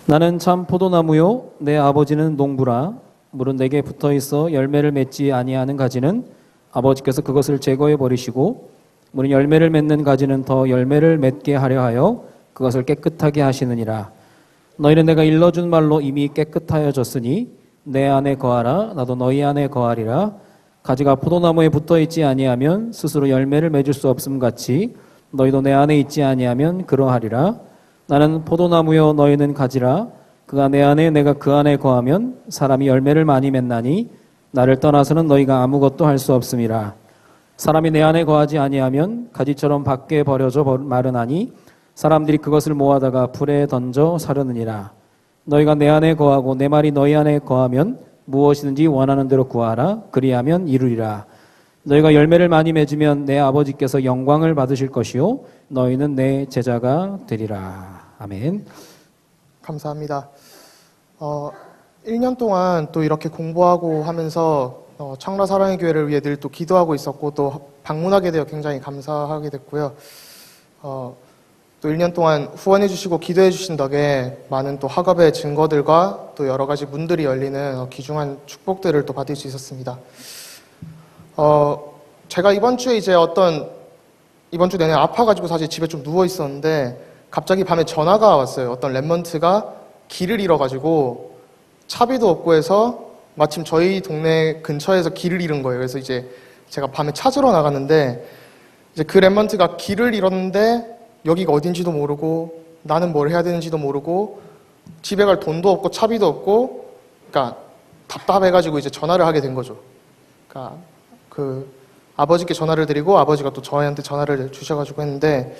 나는 참 포도나무요 내 아버지는 농부라. 물은 내게 붙어있어 열매를 맺지 아니하는 가지는 아버지께서 그것을 제거해 버리시고, 물은 열매를 맺는 가지는 더 열매를 맺게 하려 하여 그것을 깨끗하게 하시느니라. 너희는 내가 일러준 말로 이미 깨끗하여졌으니 내 안에 거하라. 나도 너희 안에 거하리라. 가지가 포도나무에 붙어있지 아니하면 스스로 열매를 맺을 수 없음 같이 너희도 내 안에 있지 아니하면 그러하리라. 나는 포도나무요 너희는 가지라. 그가 내 안에 내가 그 안에 거하면 사람이 열매를 많이 맺나니 나를 떠나서는 너희가 아무것도 할 수 없음이라. 사람이 내 안에 거하지 아니하면 가지처럼 밖에 버려져 마르나니 사람들이 그것을 모아다가 불에 던져 사려느니라. 너희가 내 안에 거하고 내 말이 너희 안에 거하면 무엇이든지 원하는 대로 구하라. 그리하면 이루리라. 너희가 열매를 많이 맺으면 내 아버지께서 영광을 받으실 것이요 너희는 내 제자가 되리라. 아멘. 감사합니다. 1년 동안 또 이렇게 공부하고 하면서 청라 사랑의 교회를 위해 늘 또 기도하고 있었고 또 방문하게 되어 굉장히 감사하게 됐고요. 또 1년 동안 후원해 주시고 기도해 주신 덕에 많은 또 학업의 증거들과 또 여러 가지 문들이 열리는 귀중한 축복들을 또 받을 수 있었습니다. 제가 이번 주에 이번 주 내내 아파가지고 사실 집에 좀 누워 있었는데 갑자기 밤에 전화가 왔어요. 어떤 랩먼트가 길을 잃어가지고 차비도 없고 해서 마침 저희 동네 근처에서 길을 잃은 거예요. 그래서 이제 제가 밤에 찾으러 나갔는데 이제 그 랩먼트가 길을 잃었는데 여기가 어딘지도 모르고 나는 뭘 해야 되는지도 모르고 집에 갈 돈도 없고 차비도 없고 그러니까 답답해가지고 이제 전화를 하게 된 거죠. 그러니까 그 아버지께 전화를 드리고 아버지가 또 저희한테 전화를 주셔가지고 했는데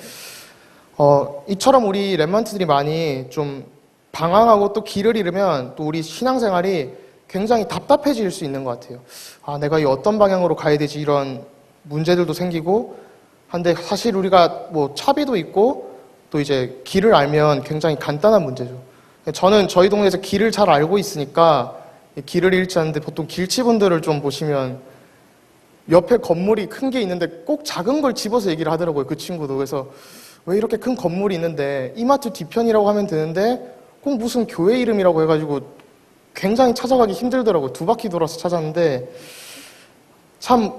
이처럼 우리 랩런트들이 많이 좀 방황하고 또 길을 잃으면 또 우리 신앙생활이 굉장히 답답해질 수 있는 것 같아요. 내가 이 어떤 방향으로 가야 되지 이런 문제들도 생기고 한데 사실 우리가 뭐 차비도 있고 또 이제 길을 알면 굉장히 간단한 문제죠. 저는 저희 동네에서 길을 잘 알고 있으니까 길을 잃지 않는데 보통 길치분들을 좀 보시면 옆에 건물이 큰 게 있는데 꼭 작은 걸 집어서 얘기를 하더라고요. 그 친구도. 그래서 왜 이렇게 큰 건물이 있는데 이마트 뒤편이라고 하면 되는데 꼭 무슨 교회 이름이라고 해가지고 굉장히 찾아가기 힘들더라고요. 2바퀴 돌아서 찾았는데 참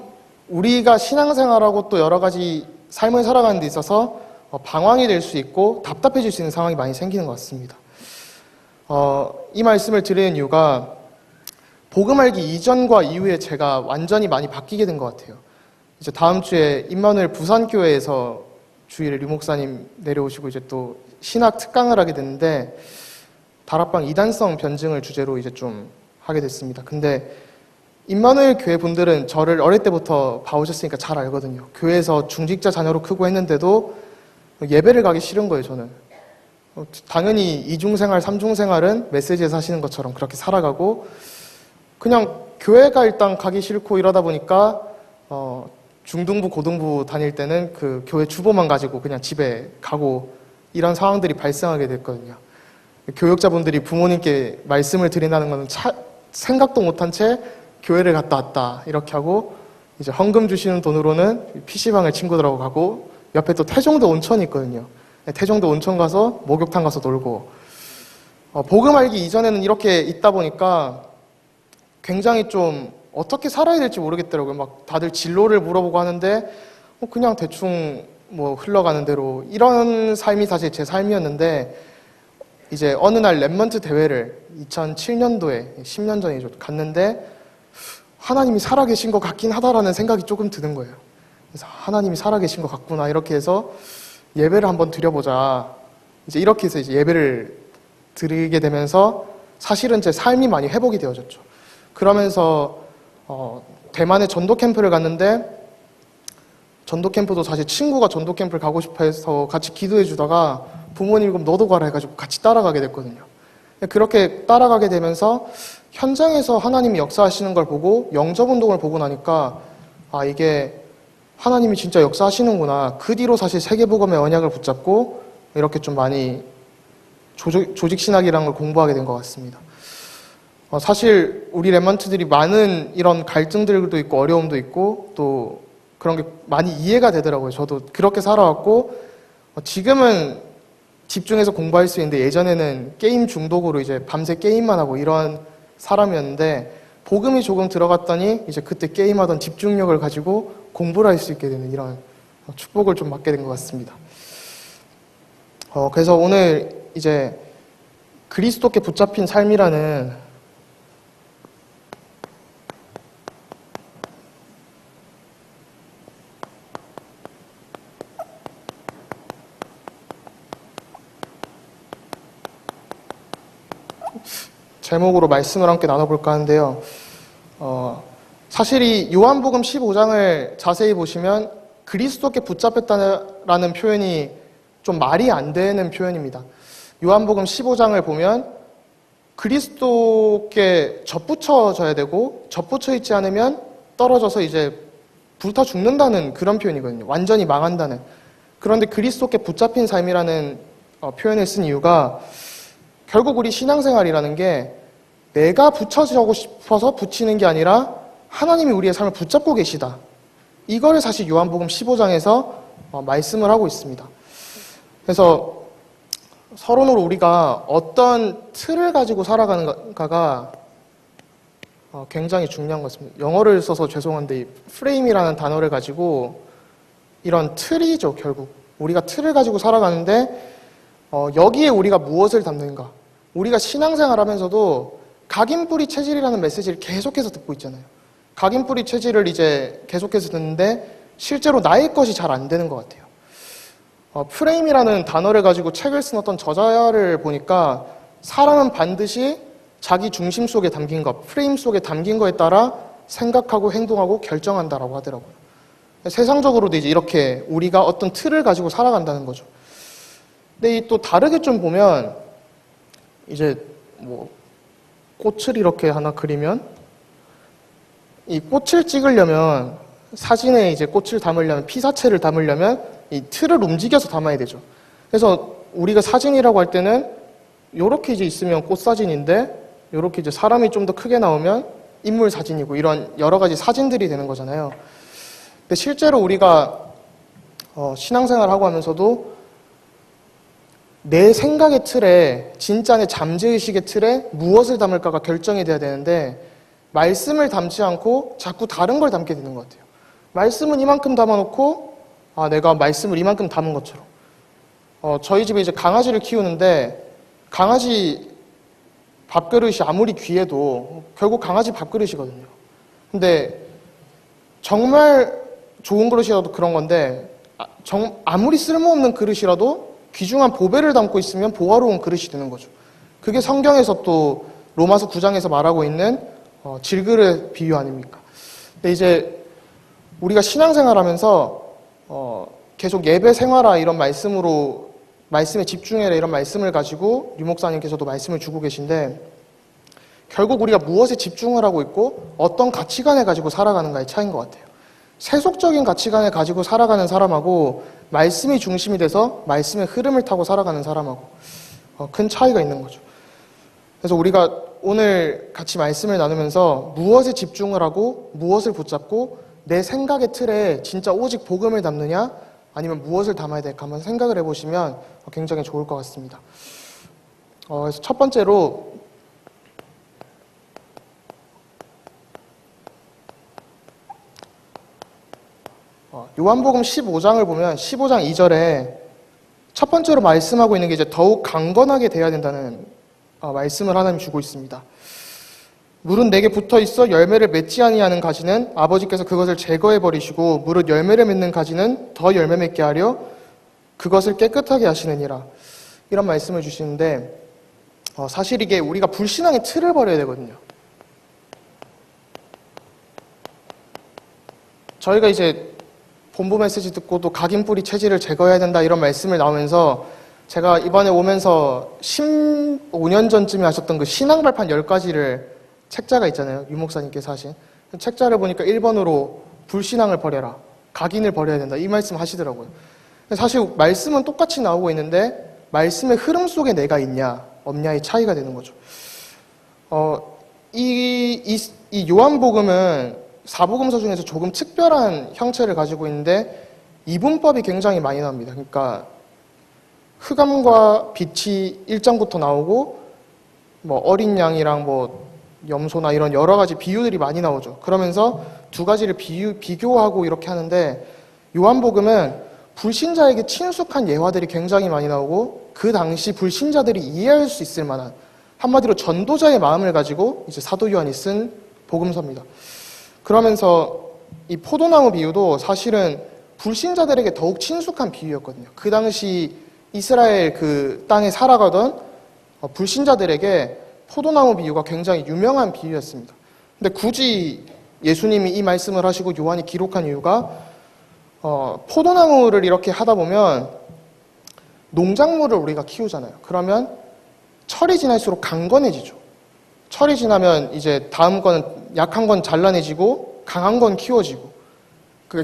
우리가 신앙생활하고 또 여러 가지 삶을 살아가는 데 있어서 방황이 될 수 있고 답답해질 수 있는 상황이 많이 생기는 것 같습니다. 이 말씀을 드리는 이유가 복음 알기 이전과 이후에 제가 완전히 많이 바뀌게 된 것 같아요. 이제 다음 주에 임마누엘 부산교회에서 주일에 류 목사님 내려오시고 이제 또 신학 특강을 하게 됐는데 다락방 이단성 변증을 주제로 이제 좀 하게 됐습니다. 근데 임마누엘 교회 분들은 저를 어릴 때부터 봐오셨으니까 잘 알거든요. 교회에서 중직자 자녀로 크고 했는데도 예배를 가기 싫은 거예요, 저는. 당연히 이중생활, 삼중생활은 메시지에서 하시는 것처럼 그렇게 살아가고 그냥 교회가 일단 가기 싫고 이러다 보니까 중등부, 고등부 다닐 때는 그 교회 주보만 가지고 그냥 집에 가고 이런 상황들이 발생하게 됐거든요. 교육자분들이 부모님께 말씀을 드린다는 것은 생각도 못한 채 교회를 갔다 왔다 이렇게 하고 이제 헌금 주시는 돈으로는 PC방을 친구들하고 가고 옆에 또 태종도 온천이 있거든요. 태종도 온천 가서 목욕탕 가서 놀고 복음 알기 이전에는 이렇게 있다 보니까 굉장히 좀 어떻게 살아야 될지 모르겠더라고요. 막 다들 진로를 물어보고 하는데 그냥 대충 뭐 흘러가는 대로 이런 삶이 사실 제 삶이었는데 이제 어느 날 랩먼트 대회를 2007년도에 10년 전이죠. 갔는데 하나님이 살아계신 것 같긴 하다라는 생각이 조금 드는 거예요. 그래서 하나님이 살아계신 것 같구나 이렇게 해서 예배를 한번 드려보자. 이제 이렇게 해서 이제 예배를 드리게 되면서 사실은 제 삶이 많이 회복이 되어졌죠. 그러면서 대만에 전도 캠프를 갔는데 전도 캠프도 사실 친구가 전도 캠프를 가고 싶어 해서 같이 기도해 주다가 부모님이 그럼 너도 가라 해가지고 같이 따라가게 됐거든요. 그렇게 따라가게 되면서 현장에서 하나님이 역사하시는 걸 보고 영접운동을 보고 나니까 이게 하나님이 진짜 역사하시는구나. 그 뒤로 사실 세계복음의 언약을 붙잡고 이렇게 좀 많이 조직신학이라는 걸 공부하게 된 것 같습니다. 사실 우리 랩런트들이 많은 이런 갈등들도 있고 어려움도 있고 또 그런 게 많이 이해가 되더라고요. 저도 그렇게 살아왔고 지금은 집중해서 공부할 수 있는데 예전에는 게임 중독으로 이제 밤새 게임만 하고 이런 사람이었는데 복음이 조금 들어갔더니 이제 그때 게임하던 집중력을 가지고 공부를 할 수 있게 되는 이런 축복을 좀 받게 된 것 같습니다. 그래서 오늘 이제 그리스도께 붙잡힌 삶이라는 제목으로 말씀을 함께 나눠볼까 하는데요. 사실 이 요한복음 15장을 자세히 보시면 그리스도께 붙잡혔다는 표현이 좀 말이 안 되는 표현입니다. 요한복음 15장을 보면 그리스도께 접붙여져야 되고 접붙여 있지 않으면 떨어져서 이제 불타 죽는다는 그런 표현이거든요. 완전히 망한다는. 그런데 그리스도께 붙잡힌 삶이라는 표현을 쓴 이유가 결국 우리 신앙생활이라는 게 내가 붙여지고 싶어서 붙이는 게 아니라 하나님이 우리의 삶을 붙잡고 계시다. 이거를 사실 요한복음 15장에서 말씀을 하고 있습니다. 그래서 서론으로 우리가 어떤 틀을 가지고 살아가는가가 굉장히 중요한 것 같습니다. 영어를 써서 죄송한데 이 프레임이라는 단어를 가지고 이런 틀이죠. 결국 우리가 틀을 가지고 살아가는데 여기에 우리가 무엇을 담는가? 우리가 신앙생활 하면서도 각인뿌리 체질이라는 메시지를 계속해서 듣고 있잖아요. 각인뿌리 체질을 이제 계속해서 듣는데 실제로 나의 것이 잘 안 되는 것 같아요. 프레임이라는 단어를 가지고 책을 쓴 어떤 저자를 보니까 사람은 반드시 자기 중심 속에 담긴 것, 프레임 속에 담긴 거에 따라 생각하고 행동하고 결정한다라고 하더라고요. 세상적으로도 이제 이렇게 우리가 어떤 틀을 가지고 살아간다는 거죠. 근데 또 다르게 좀 보면 이제 뭐 꽃을 이렇게 하나 그리면 이 꽃을 찍으려면 사진에 이제 꽃을 담으려면 피사체를 담으려면 이 틀을 움직여서 담아야 되죠. 그래서 우리가 사진이라고 할 때는 이렇게 이제 있으면 꽃 사진인데 이렇게 이제 사람이 좀 더 크게 나오면 인물 사진이고 이런 여러 가지 사진들이 되는 거잖아요. 근데 실제로 우리가 신앙생활 하고 하면서도 내 생각의 틀에 진짜 내 잠재의식의 틀에 무엇을 담을까가 결정이 돼야 되는데 말씀을 담지 않고 자꾸 다른 걸 담게 되는 것 같아요. 말씀은 이만큼 담아놓고 내가 말씀을 이만큼 담은 것처럼 저희 집에 이제 강아지를 키우는데 강아지 밥그릇이 아무리 귀해도 결국 강아지 밥그릇이거든요. 근데 정말 좋은 그릇이라도 그런 건데 아무리 쓸모없는 그릇이라도 귀중한 보배를 담고 있으면 보화로운 그릇이 되는 거죠. 그게 성경에서 또 로마서 9장에서 말하고 있는 질그릇 비유 아닙니까? 근데 이제 우리가 신앙생활하면서 계속 예배 생활화 이런 말씀에 집중해라 이런 말씀을 가지고 유 목사님께서도 말씀을 주고 계신데 결국 우리가 무엇에 집중을 하고 있고 어떤 가치관을 가지고 살아가는가의 차이인 것 같아요. 세속적인 가치관을 가지고 살아가는 사람하고 말씀이 중심이 돼서 말씀의 흐름을 타고 살아가는 사람하고 큰 차이가 있는 거죠. 그래서 우리가 오늘 같이 말씀을 나누면서 무엇에 집중을 하고 무엇을 붙잡고 내 생각의 틀에 진짜 오직 복음을 담느냐 아니면 무엇을 담아야 될까 한번 생각을 해보시면 굉장히 좋을 것 같습니다. 그래서 첫 번째로 요한복음 15장을 보면 15장 2절에 첫 번째로 말씀하고 있는 게 이제 더욱 강건하게 돼야 된다는 말씀을 하나님 주고 있습니다. 물은 내게 붙어 있어 열매를 맺지 아니하는 가지는 아버지께서 그것을 제거해 버리시고 무릇 열매를 맺는 가지는 더 열매 맺게 하려 그것을 깨끗하게 하시느니라. 이런 말씀을 주시는데 사실 이게 우리가 불신앙의 틀을 버려야 되거든요. 저희가 이제 본부 메시지 듣고 또 각인뿌리 체질을 제거해야 된다 이런 말씀을 나오면서 제가 이번에 오면서 15년 전쯤에 하셨던 그 신앙 발판 10가지를 책자가 있잖아요. 유 목사님께서 하신 책자를 보니까 1번으로 불신앙을 버려라, 각인을 버려야 된다 이 말씀 하시더라고요. 사실 말씀은 똑같이 나오고 있는데 말씀의 흐름 속에 내가 있냐 없냐의 차이가 되는 거죠. 이 요한복음은 사복음서 중에서 조금 특별한 형체를 가지고 있는데 이분법이 굉장히 많이 나옵니다. 그러니까 흑암과 빛이 1장부터 나오고 뭐 어린 양이랑 뭐 염소나 이런 여러 가지 비유들이 많이 나오죠. 그러면서 두 가지를 비교하고 이렇게 하는데 요한복음은 불신자에게 친숙한 예화들이 굉장히 많이 나오고 그 당시 불신자들이 이해할 수 있을 만한 한마디로 전도자의 마음을 가지고 이제 사도 요한이 쓴 복음서입니다. 그러면서 이 포도나무 비유도 사실은 불신자들에게 더욱 친숙한 비유였거든요. 그 당시 이스라엘 그 땅에 살아가던 불신자들에게 포도나무 비유가 굉장히 유명한 비유였습니다. 근데 굳이 예수님이 이 말씀을 하시고 요한이 기록한 이유가 포도나무를 이렇게 하다 보면 농작물을 우리가 키우잖아요. 그러면 철이 지날수록 강건해지죠. 철이 지나면 이제 다음 거는 약한 건 잘라내지고 강한 건 키워지고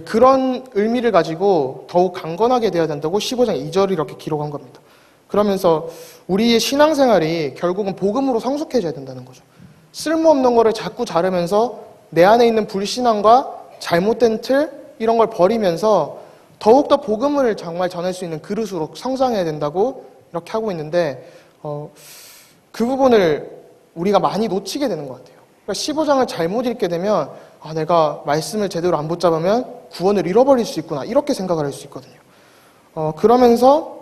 그런 의미를 가지고 더욱 강건하게 되어야 된다고 15장 2절을 이렇게 기록한 겁니다. 그러면서 우리의 신앙생활이 결국은 복음으로 성숙해져야 된다는 거죠. 쓸모없는 거를 자꾸 자르면서 내 안에 있는 불신앙과 잘못된 틀 이런 걸 버리면서 더욱더 복음을 정말 전할 수 있는 그릇으로 성장해야 된다고 이렇게 하고 있는데 그 부분을 우리가 많이 놓치게 되는 것 같아요. 그러니까 15장을 잘못 읽게 되면 내가 말씀을 제대로 안 붙잡으면 구원을 잃어버릴 수 있구나 이렇게 생각을 할 수 있거든요. 그러면서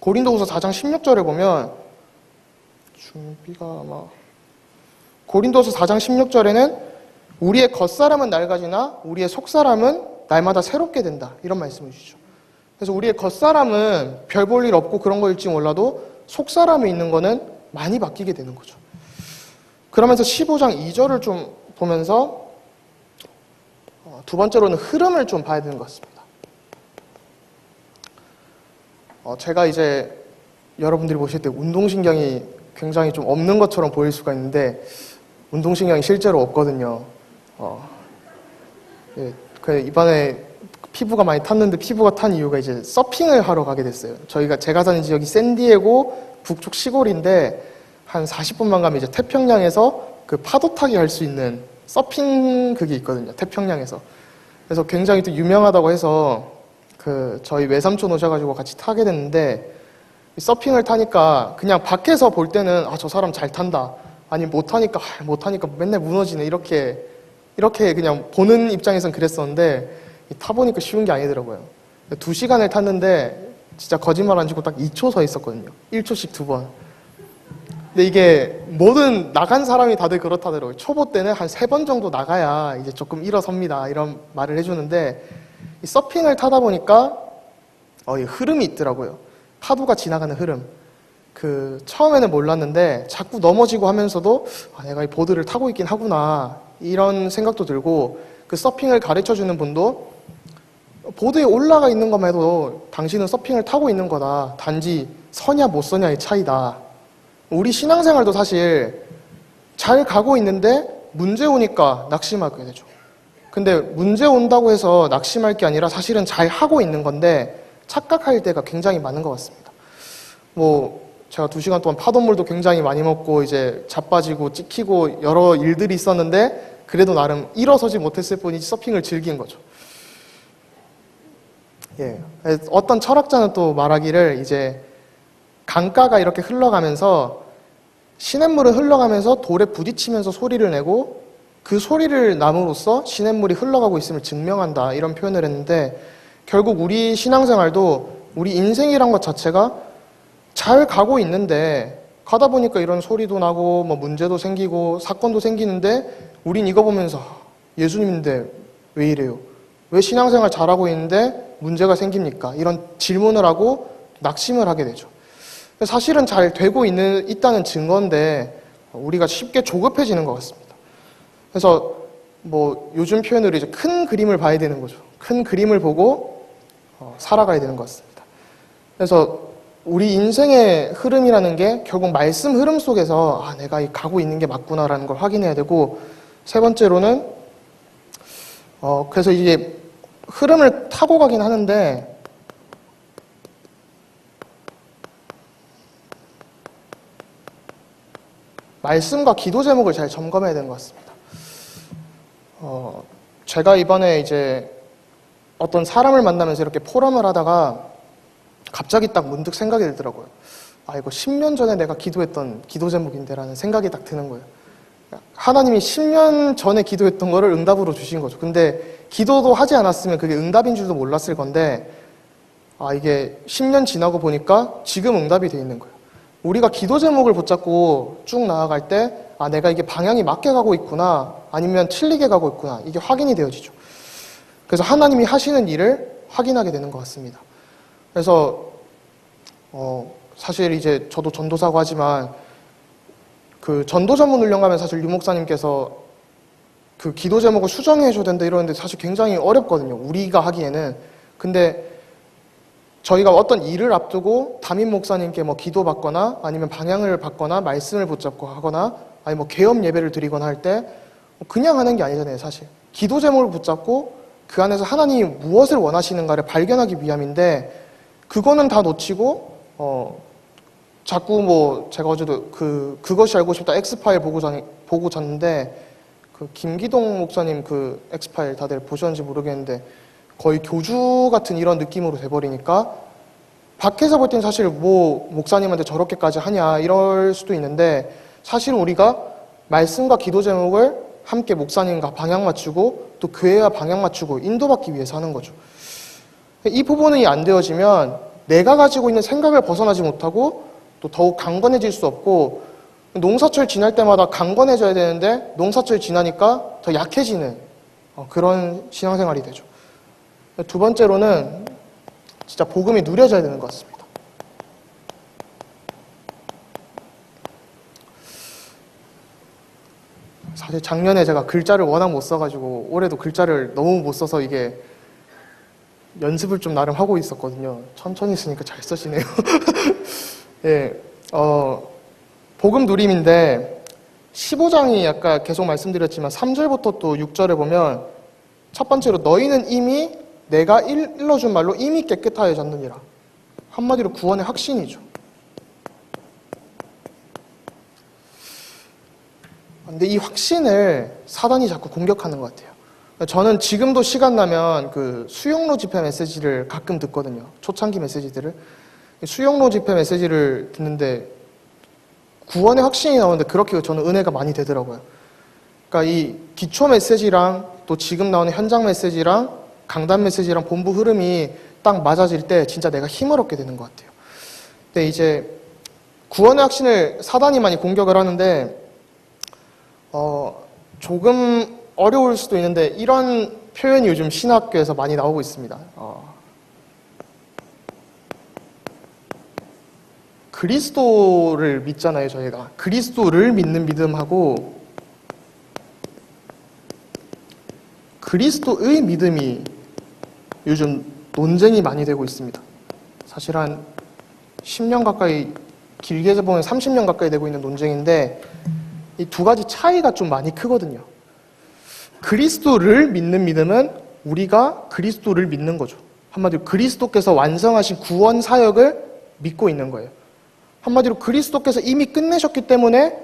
고린도후서 4장 16절에 보면 고린도후서 4장 16절에는 우리의 겉사람은 낡아지나 우리의 속사람은 날마다 새롭게 된다 이런 말씀을 주시죠. 그래서 우리의 겉사람은 별 볼 일 없고 그런 거일지 몰라도 속사람이 있는 거는 많이 바뀌게 되는 거죠. 그러면서 15장 2절을 좀 보면서 두 번째로는 흐름을 좀 봐야 되는 것 같습니다. 제가 이제 여러분들이 보실 때 운동신경이 굉장히 좀 없는 것처럼 보일 수가 있는데 운동신경이 실제로 없거든요. 이번에 피부가 많이 탔는데 피부가 탄 이유가 이제 서핑을 하러 가게 됐어요. 제가 사는 지역이 샌디에고 북쪽 시골인데 한 40분만 가면 이제 태평양에서 그 파도 타기 할 수 있는 서핑 그게 있거든요. 태평양에서. 그래서 굉장히 또 유명하다고 해서 저희 외삼촌 오셔가지고 같이 타게 됐는데 서핑을 타니까 그냥 밖에서 볼 때는 저 사람 잘 탄다. 아니 못하니까 맨날 무너지네. 이렇게 그냥 보는 입장에선 그랬었는데 타보니까 쉬운 게 아니더라고요. 2시간을 탔는데 진짜 거짓말 안 치고 딱 2초 서 있었거든요. 1초씩 2번. 근데 이게 모든 나간 사람이 다들 그렇다더라고요. 초보 때는 한 3번 정도 나가야 이제 조금 일어섭니다. 이런 말을 해주는데 이 서핑을 타다 보니까 이 흐름이 있더라고요. 파도가 지나가는 흐름. 처음에는 몰랐는데 자꾸 넘어지고 하면서도 내가 이 보드를 타고 있긴 하구나 이런 생각도 들고 그 서핑을 가르쳐주는 분도 보드에 올라가 있는 것만 해도 당신은 서핑을 타고 있는 거다. 단지 서냐 못 서냐의 차이다. 우리 신앙생활도 사실 잘 가고 있는데 문제 오니까 낙심하게 되죠. 근데 문제 온다고 해서 낙심할 게 아니라 사실은 잘 하고 있는 건데 착각할 때가 굉장히 많은 것 같습니다. 제가 2시간 동안 파도물도 굉장히 많이 먹고 이제 자빠지고 찍히고 여러 일들이 있었는데 그래도 나름 일어서지 못했을 뿐이지 서핑을 즐긴 거죠. 어떤 철학자는 또 말하기를 이제 강가가 이렇게 흘러가면서 시냇물은 흘러가면서 돌에 부딪히면서 소리를 내고 그 소리를 남으로써 시냇물이 흘러가고 있음을 증명한다 이런 표현을 했는데 결국 우리 신앙생활도 우리 인생이란 것 자체가 잘 가고 있는데 가다 보니까 이런 소리도 나고 문제도 생기고 사건도 생기는데 우린 이거 보면서 예수님인데 왜 이래요? 왜 신앙생활 잘하고 있는데 문제가 생깁니까? 이런 질문을 하고 낙심을 하게 되죠. 사실은 잘 되고 있다는 증거인데 우리가 쉽게 조급해지는 것 같습니다. 그래서 요즘 표현으로 이제 큰 그림을 봐야 되는 거죠. 큰 그림을 보고 살아가야 되는 것 같습니다. 그래서 우리 인생의 흐름이라는 게 결국 말씀 흐름 속에서 내가 가고 있는 게 맞구나라는 걸 확인해야 되고 세 번째로는 그래서 이제 흐름을 타고 가긴 하는데 말씀과 기도 제목을 잘 점검해야 되는 것 같습니다. 제가 이번에 이제 어떤 사람을 만나면서 이렇게 포럼을 하다가 갑자기 딱 문득 생각이 들더라고요. 아, 이거 10년 전에 내가 기도했던 기도 제목인데라는 생각이 딱 드는 거예요. 하나님이 10년 전에 기도했던 거를 응답으로 주신 거죠. 근데 기도도 하지 않았으면 그게 응답인 줄도 몰랐을 건데, 아, 이게 10년 지나고 보니까 지금 응답이 돼 있는 거예요. 우리가 기도 제목을 붙잡고 쭉 나아갈 때, 아, 내가 이게 방향이 맞게 가고 있구나, 아니면 틀리게 가고 있구나, 이게 확인이 되어지죠. 그래서 하나님이 하시는 일을 확인하게 되는 것 같습니다. 그래서 사실 이제 저도 전도사고 하지만 그 전도 전문 훈련 가면 사실 유 목사님께서 그 기도 제목을 수정해 줘야 된다 이러는데 사실 굉장히 어렵거든요. 우리가 하기에는. 근데 저희가 어떤 일을 앞두고 담임 목사님께 뭐 기도받거나 아니면 방향을 받거나 말씀을 붙잡고 하거나 아니 뭐 개업 예배를 드리거나 할 때 그냥 하는 게 아니잖아요, 사실. 기도 제목을 붙잡고 그 안에서 하나님이 무엇을 원하시는가를 발견하기 위함인데, 그거는 다 놓치고 자꾸 뭐 제가 어제도 그것이 알고 싶다 엑스파일 보고 잤는데, 그 김기동 목사님 그 엑스파일 다들 보셨는지 모르겠는데 거의 교주 같은 이런 느낌으로 돼버리니까 밖에서 볼 땐 사실 뭐 목사님한테 저렇게까지 하냐 이럴 수도 있는데, 사실 우리가 말씀과 기도 제목을 함께 목사님과 방향 맞추고 또 교회와 방향 맞추고 인도받기 위해서 하는 거죠. 이 부분이 안 되어지면 내가 가지고 있는 생각을 벗어나지 못하고 또 더욱 강건해질 수 없고, 농사철 지날 때마다 강건해져야 되는데 농사철 지나니까 더 약해지는 그런 신앙생활이 되죠. 두 번째로는 진짜 복음이 누려져야 되는 것 같습니다. 사실 작년에 제가 글자를 워낙 못 써가지고 올해도 글자를 너무 못 써서 이게 연습을 좀 나름 하고 있었거든요. 천천히 쓰니까 잘 써지네요. 예, 복음 누림인데 15장이 아까 계속 말씀드렸지만 3절부터 또 6절에 보면 첫 번째로 너희는 이미 내가 일러준 말로 이미 깨끗하여졌느니라. 한마디로 구원의 확신이죠. 근데 이 확신을 사단이 자꾸 공격하는 것 같아요. 저는 지금도 시간 나면 그 수용로 집회 메시지를 가끔 듣거든요. 초창기 메시지들을. 수용로 집회 메시지를 듣는데 구원의 확신이 나오는데 그렇게 저는 은혜가 많이 되더라고요. 그러니까 이 기초 메시지랑 또 지금 나오는 현장 메시지랑 강단 메시지랑 본부 흐름이 딱 맞아질 때 진짜 내가 힘을 얻게 되는 것 같아요. 근데 이제 구원의 확신을 사단이 많이 공격을 하는데 조금 어려울 수도 있는데 이런 표현이 요즘 신학교에서 많이 나오고 있습니다. 그리스도를 믿잖아요, 저희가. 그리스도를 믿는 믿음하고 그리스도의 믿음이 요즘 논쟁이 많이 되고 있습니다. 사실 한 10년 가까이, 길게 보면 30년 가까이 되고 있는 논쟁인데 이 두 가지 차이가 좀 많이 크거든요. 그리스도를 믿는 믿음은 우리가 그리스도를 믿는 거죠. 한마디로 그리스도께서 완성하신 구원 사역을 믿고 있는 거예요. 한마디로 그리스도께서 이미 끝내셨기 때문에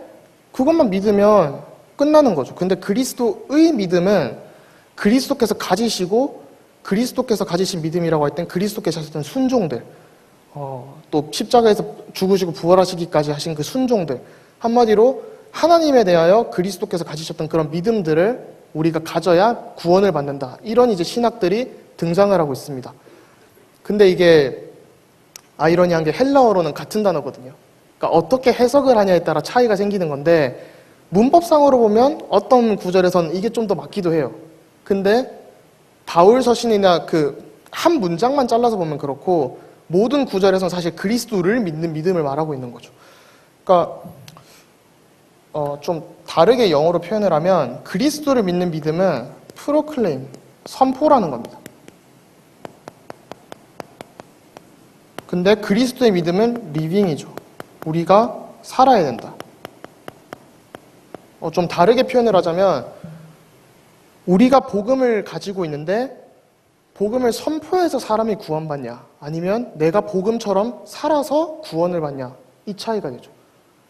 그것만 믿으면 끝나는 거죠. 근데 그리스도의 믿음은 그리스도께서 가지시고 그리스도께서 가지신 믿음이라고 할 땐 그리스도께서 하셨던 순종들, 또 십자가에서 죽으시고 부활하시기까지 하신 그 순종들, 한마디로 하나님에 대하여 그리스도께서 가지셨던 그런 믿음들을 우리가 가져야 구원을 받는다. 이런 이제 신학들이 등장을 하고 있습니다. 근데 이게 아이러니한 게 헬라어로는 같은 단어거든요. 그러니까 어떻게 해석을 하냐에 따라 차이가 생기는 건데 문법상으로 보면 어떤 구절에서는 이게 좀 더 맞기도 해요. 근데 바울 서신이나 그 한 문장만 잘라서 보면 그렇고 모든 구절에서는 사실 그리스도를 믿는 믿음을 말하고 있는 거죠. 그러니까 좀 다르게 영어로 표현을 하면 그리스도를 믿는 믿음은 프로클레임, 선포라는 겁니다. 근데 그리스도의 믿음은 리빙이죠. 우리가 살아야 된다. 좀 다르게 표현을 하자면 우리가 복음을 가지고 있는데 복음을 선포해서 사람이 구원받냐, 아니면 내가 복음처럼 살아서 구원을 받냐, 이 차이가 되죠.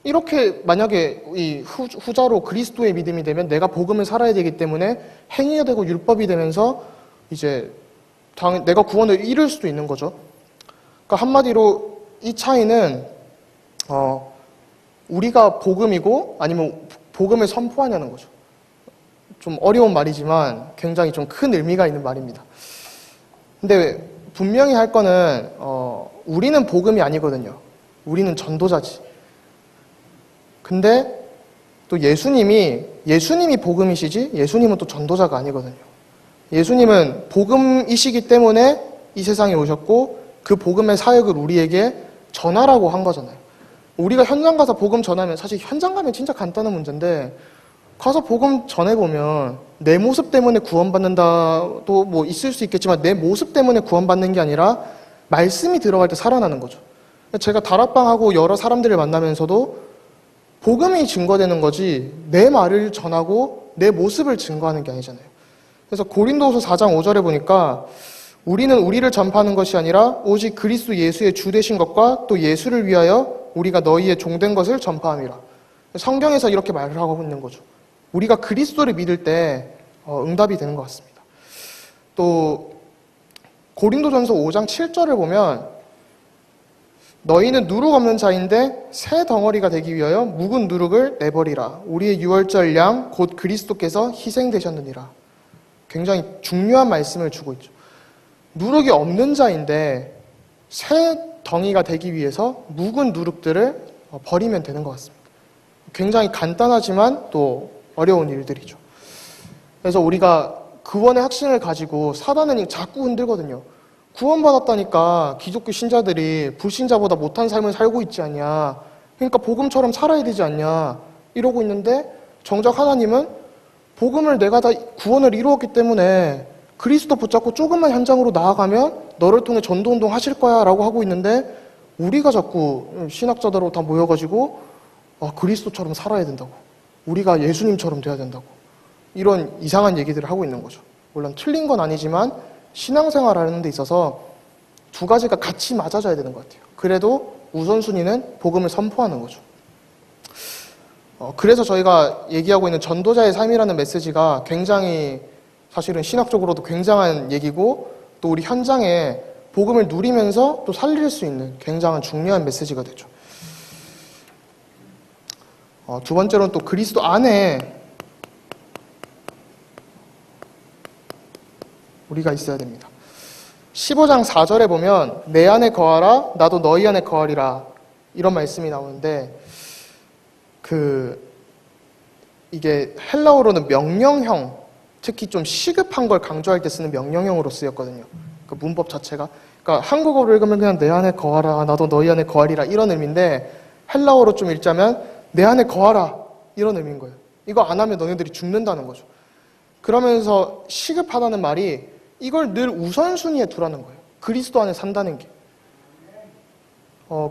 이렇게 만약에 이 후자로 그리스도의 믿음이 되면 내가 복음을 살아야 되기 때문에 행위가 되고 율법이 되면서 이제 내가 구원을 이룰 수도 있는 거죠. 그러니까 한마디로 이 차이는 우리가 복음이고 아니면 복음을 선포하냐는 거죠. 좀 어려운 말이지만 굉장히 좀 큰 의미가 있는 말입니다. 근데 분명히 할 거는 우리는 복음이 아니거든요. 우리는 전도자지. 근데 또 예수님이 복음이시지 예수님은 또 전도자가 아니거든요. 예수님은 복음이시기 때문에 이 세상에 오셨고 그 복음의 사역을 우리에게 전하라고 한 거잖아요. 우리가 현장 가서 복음 전하면 사실 현장 가면 진짜 간단한 문제인데 가서 복음 전해보면 내 모습 때문에 구원받는다도 뭐 있을 수 있겠지만 내 모습 때문에 구원받는 게 아니라 말씀이 들어갈 때 살아나는 거죠. 제가 다락방하고 여러 사람들을 만나면서도 복음이 증거되는 거지 내 말을 전하고 내 모습을 증거하는 게 아니잖아요. 그래서 고린도후서 4장 5절에 보니까 우리는 우리를 전파하는 것이 아니라 오직 그리스도 예수의 주 되신 것과 또 예수를 위하여 우리가 너희의 종된 것을 전파함이라. 성경에서 이렇게 말을 하고 있는 거죠. 우리가 그리스도를 믿을 때 응답이 되는 것 같습니다. 또 고린도전서 5장 7절을 보면 너희는 누룩 없는 자인데 새 덩어리가 되기 위하여 묵은 누룩을 내버리라. 우리의 유월절 양 곧 그리스도께서 희생되셨느니라. 굉장히 중요한 말씀을 주고 있죠. 누룩이 없는 자인데 새 덩이가 되기 위해서 묵은 누룩들을 버리면 되는 것 같습니다. 굉장히 간단하지만 또 어려운 일들이죠. 그래서 우리가 구원의 확신을 가지고 사단은 자꾸 흔들거든요. 구원받았다니까 기독교 신자들이 불신자보다 못한 삶을 살고 있지 않냐. 그러니까 복음처럼 살아야 되지 않냐. 이러고 있는데 정작 하나님은 복음을 내가 다 구원을 이루었기 때문에 그리스도 붙잡고 조금만 현장으로 나아가면 너를 통해 전도운동 하실 거야 라고 하고 있는데 우리가 자꾸 신학자들로 다 모여가지고 그리스도처럼 살아야 된다고. 우리가 예수님처럼 돼야 된다고. 이런 이상한 얘기들을 하고 있는 거죠. 물론 틀린 건 아니지만 신앙생활 하는 데 있어서 두 가지가 같이 맞아져야 되는 것 같아요. 그래도 우선순위는 복음을 선포하는 거죠. 그래서 저희가 얘기하고 있는 전도자의 삶이라는 메시지가 굉장히 사실은 신학적으로도 굉장한 얘기고 또 우리 현장에 복음을 누리면서 또 살릴 수 있는 굉장한 중요한 메시지가 되죠. 두 번째로는 또 그리스도 안에 우리가 있어야 됩니다. 15장 4절에 보면 내 안에 거하라 나도 너희 안에 거하리라 이런 말씀이 나오는데 이게 헬라어로는 명령형 특히 좀 시급한 걸 강조할 때 쓰는 명령형으로 쓰였거든요. 그 문법 자체가 그러니까 한국어로 읽으면 그냥 내 안에 거하라 나도 너희 안에 거하리라 이런 의미인데 헬라어로 좀 읽자면 내 안에 거하라 이런 의미인 거예요. 이거 안 하면 너네들이 죽는다는 거죠. 그러면서 시급하다는 말이 이걸 늘 우선순위에 두라는 거예요. 그리스도 안에 산다는 게.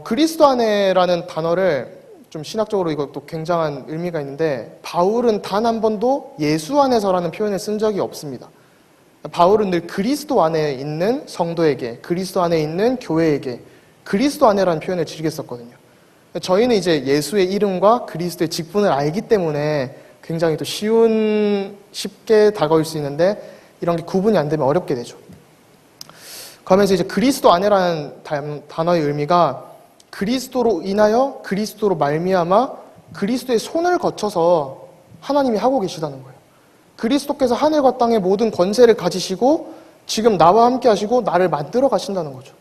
그리스도 안에라는 단어를 좀 신학적으로 이것도 굉장한 의미가 있는데 바울은 단 한 번도 예수 안에서라는 표현을 쓴 적이 없습니다. 바울은 늘 그리스도 안에 있는 성도에게, 그리스도 안에 있는 교회에게 그리스도 안에라는 표현을 즐겨 썼거든요. 저희는 이제 예수의 이름과 그리스도의 직분을 알기 때문에 굉장히 또 쉽게 다가올 수 있는데 이런 게 구분이 안 되면 어렵게 되죠. 그러면서 이제 그리스도 안에라는 단어의 의미가 그리스도로 인하여 그리스도로 말미암아 그리스도의 손을 거쳐서 하나님이 하고 계시다는 거예요. 그리스도께서 하늘과 땅의 모든 권세를 가지시고 지금 나와 함께 하시고 나를 만들어 가신다는 거죠.